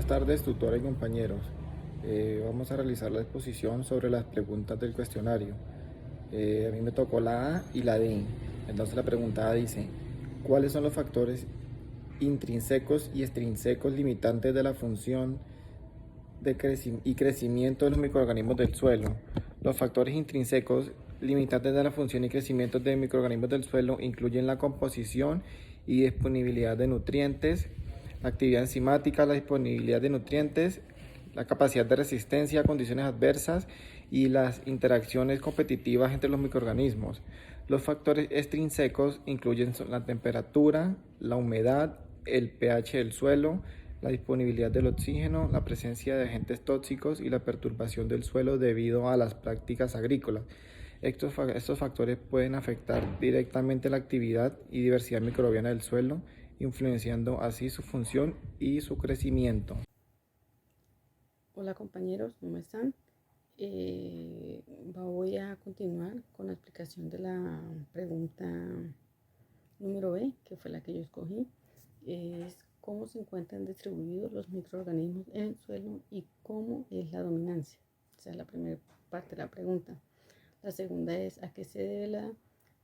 Buenas tardes, tutora y compañeros. Vamos a realizar la exposición sobre las preguntas del cuestionario. A mí me tocó la A y la D. Entonces la pregunta A dice, ¿cuáles son los factores intrínsecos y extrínsecos limitantes de la función y crecimiento de los microorganismos del suelo? Los factores intrínsecos limitantes de la función y crecimiento de microorganismos del suelo incluyen la composición y disponibilidad de nutrientes, la actividad enzimática, la disponibilidad de nutrientes, la capacidad de resistencia a condiciones adversas y las interacciones competitivas entre los microorganismos. Los factores extrínsecos incluyen la temperatura, la humedad, el pH del suelo, la disponibilidad del oxígeno, la presencia de agentes tóxicos y la perturbación del suelo debido a las prácticas agrícolas. Estos factores pueden afectar directamente la actividad y diversidad microbiana del suelo, influenciando así su función y su crecimiento. Hola compañeros, ¿cómo están? Voy a continuar con la explicación de la pregunta número B, que fue la que yo escogí. Es cómo se encuentran distribuidos los microorganismos en el suelo y cómo es la dominancia. Esa es la primera parte de la pregunta. La segunda es a qué se debe la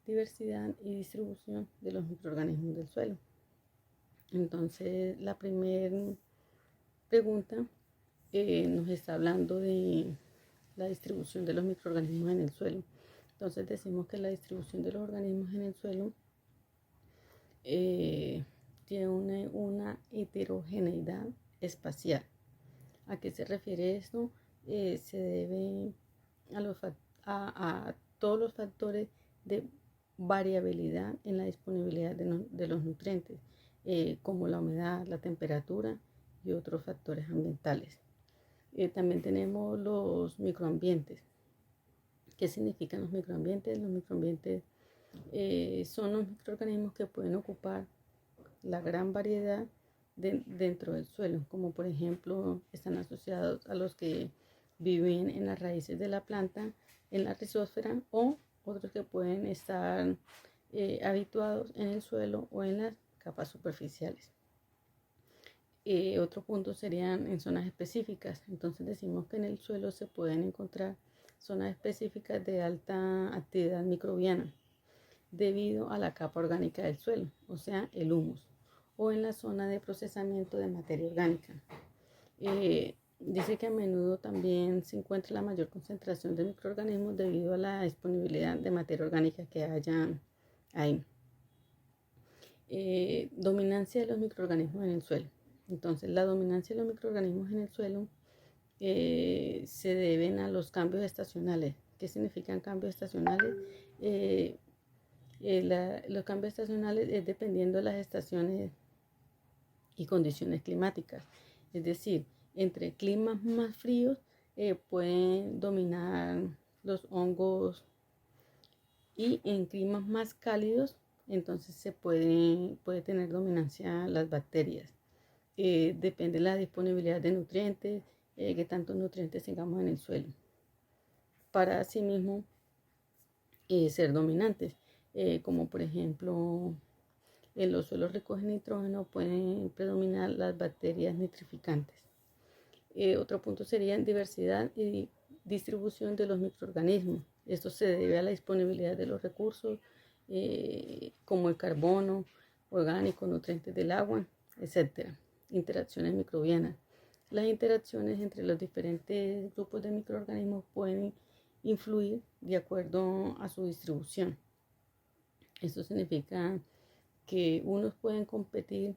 diversidad y distribución de los microorganismos del suelo. Entonces, la primera pregunta nos está hablando de la distribución de los microorganismos en el suelo. Entonces decimos que la distribución de los organismos en el suelo tiene una heterogeneidad espacial. ¿A qué se refiere esto? Se debe a todos los factores de variabilidad en la disponibilidad de los nutrientes, como la humedad, la temperatura y otros factores ambientales. También tenemos los microambientes. ¿Qué significan los microambientes? Los microambientes son los microorganismos que pueden ocupar la gran variedad dentro del suelo, como por ejemplo están asociados a los que viven en las raíces de la planta, en la rizósfera, o otros que pueden estar habituados en el suelo o en las capas superficiales. Otro punto serían en zonas específicas. Entonces decimos que en el suelo se pueden encontrar zonas específicas de alta actividad microbiana debido a la capa orgánica del suelo, o sea, el humus, o en la zona de procesamiento de materia orgánica. Dice que a menudo también se encuentra la mayor concentración de microorganismos debido a la disponibilidad de materia orgánica que haya ahí. Dominancia de los microorganismos en el suelo. Entonces, la dominancia de los microorganismos en el suelo se deben a los cambios estacionales. ¿Qué significan cambios estacionales? Los cambios estacionales es dependiendo de las estaciones y condiciones climáticas. Es decir, entre climas más fríos pueden dominar los hongos y en climas más cálidos entonces se puede tener dominancia las bacterias. Depende de la disponibilidad de nutrientes, que tantos nutrientes tengamos en el suelo, para asimismo ser dominantes, como por ejemplo en los suelos ricos en nitrógeno pueden predominar las bacterias nitrificantes. Otro punto sería diversidad y distribución de los microorganismos. Esto se debe a la disponibilidad de los recursos, como el carbono orgánico, nutrientes del agua, etc. Interacciones microbianas. Las interacciones entre los diferentes grupos de microorganismos pueden influir de acuerdo a su distribución. Esto significa que unos pueden competir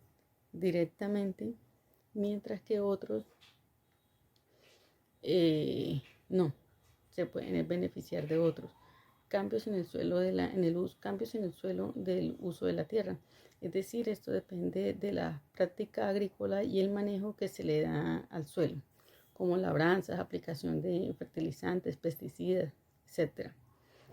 directamente, mientras que otros no se pueden beneficiar de otros. Cambios en el suelo cambios en el suelo del uso de la tierra. Es decir, esto depende de la práctica agrícola y el manejo que se le da al suelo, como labranzas, aplicación de fertilizantes, pesticidas, etc.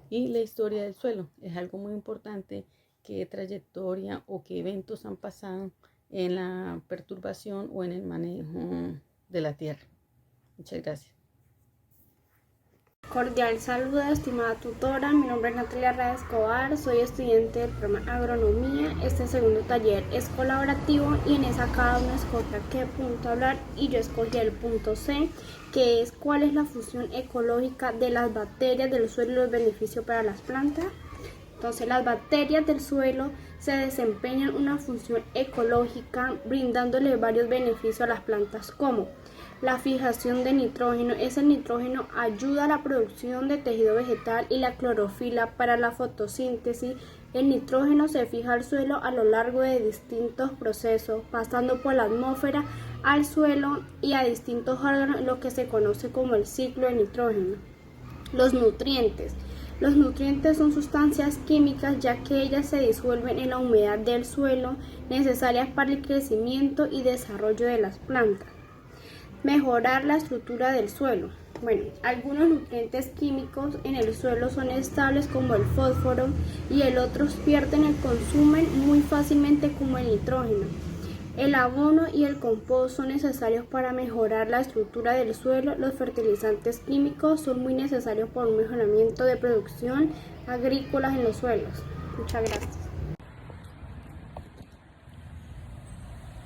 Y la historia del suelo es algo muy importante, qué trayectoria o qué eventos han pasado en la perturbación o en el manejo de la tierra. Muchas gracias. Cordial saludo, estimada tutora. Mi nombre es Natalia Rada Escobar, soy estudiante del programa Agronomía. Este segundo taller es colaborativo y en esa cada uno escoge qué punto hablar y yo escogí el punto C, que es cuál es la función ecológica de las bacterias del suelo y los beneficios para las plantas. Entonces, las bacterias del suelo se desempeñan una función ecológica brindándole varios beneficios a las plantas como la fijación de nitrógeno. Ese nitrógeno ayuda a la producción de tejido vegetal y la clorofila para la fotosíntesis. El nitrógeno se fija al suelo a lo largo de distintos procesos, pasando por la atmósfera al suelo y a distintos órganos, lo que se conoce como el ciclo de nitrógeno. Los nutrientes. Los nutrientes son sustancias químicas ya que ellas se disuelven en la humedad del suelo, necesarias para el crecimiento y desarrollo de las plantas. Mejorar la estructura del suelo. Bueno, algunos nutrientes químicos en el suelo son estables como el fósforo y el otros pierden el consumen muy fácilmente como el nitrógeno. El abono y el compost son necesarios para mejorar la estructura del suelo. Los fertilizantes químicos son muy necesarios para un mejoramiento de producción agrícola en los suelos. Muchas gracias.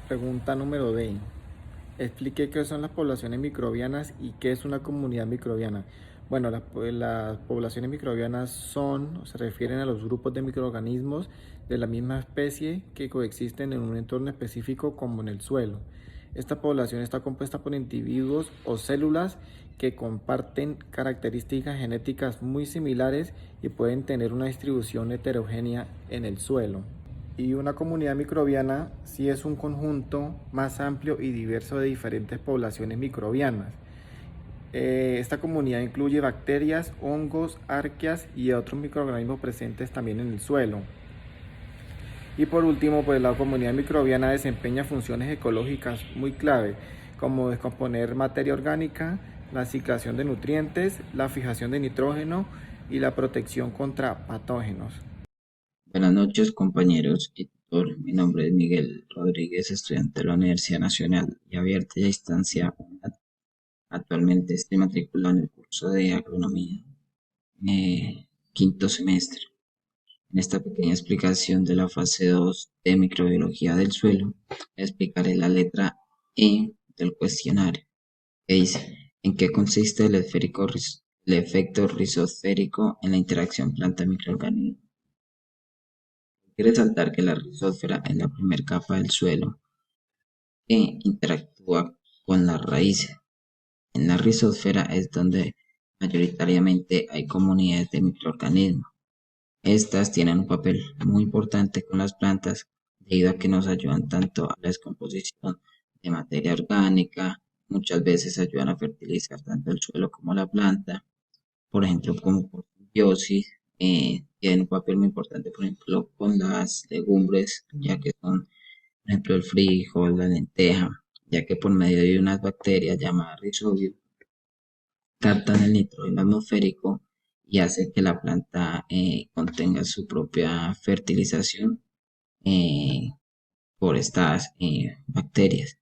Pregunta número D. Explique qué son las poblaciones microbianas y qué es una comunidad microbiana. Bueno, las poblaciones microbianas se refieren a los grupos de microorganismos de la misma especie que coexisten en un entorno específico como en el suelo. Esta población está compuesta por individuos o células que comparten características genéticas muy similares y pueden tener una distribución heterogénea en el suelo. Y una comunidad microbiana sí es un conjunto más amplio y diverso de diferentes poblaciones microbianas. Esta comunidad incluye bacterias, hongos, arqueas y otros microorganismos presentes también en el suelo. Y por último, pues la comunidad microbiana desempeña funciones ecológicas muy clave, como descomponer materia orgánica, la ciclación de nutrientes, la fijación de nitrógeno y la protección contra patógenos. Buenas noches, compañeros y tutor. Mi nombre es Miguel Rodríguez, estudiante de la Universidad Nacional y Abierta y a Distancia UNAD. Actualmente estoy matriculado en el curso de Agronomía, quinto semestre. En esta pequeña explicación de la fase 2 de Microbiología del Suelo, explicaré la letra E del cuestionario, que dice: ¿en qué consiste el efecto rizosférico en la interacción planta-microorganismo? Quiere resaltar que la rizosfera es la primera capa del suelo que interactúa con las raíces. En la rizosfera es donde mayoritariamente hay comunidades de microorganismos. Estas tienen un papel muy importante con las plantas debido a que nos ayudan tanto a la descomposición de materia orgánica, muchas veces ayudan a fertilizar tanto el suelo como la planta, por ejemplo, como por simbiosis. Tienen un papel muy importante, por ejemplo, con las legumbres, ya que son, por ejemplo, el frijol, la lenteja, ya que por medio de unas bacterias llamadas rizobio, captan el nitrógeno atmosférico y hace que la planta contenga su propia fertilización por estas bacterias.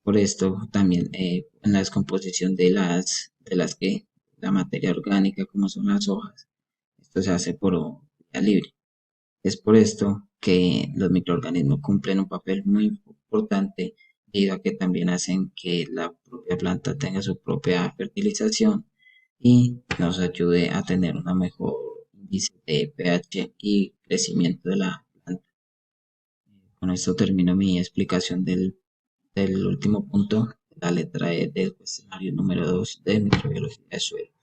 Por esto también en la descomposición de la materia orgánica, como son las hojas, esto se hace por vía libre. Es por esto que los microorganismos cumplen un papel muy importante debido a que también hacen que la propia planta tenga su propia fertilización y nos ayude a tener una mejor índice de pH y crecimiento de la planta. Con esto termino mi explicación del último punto, la letra E del cuestionario número 2 de microbiología del suelo.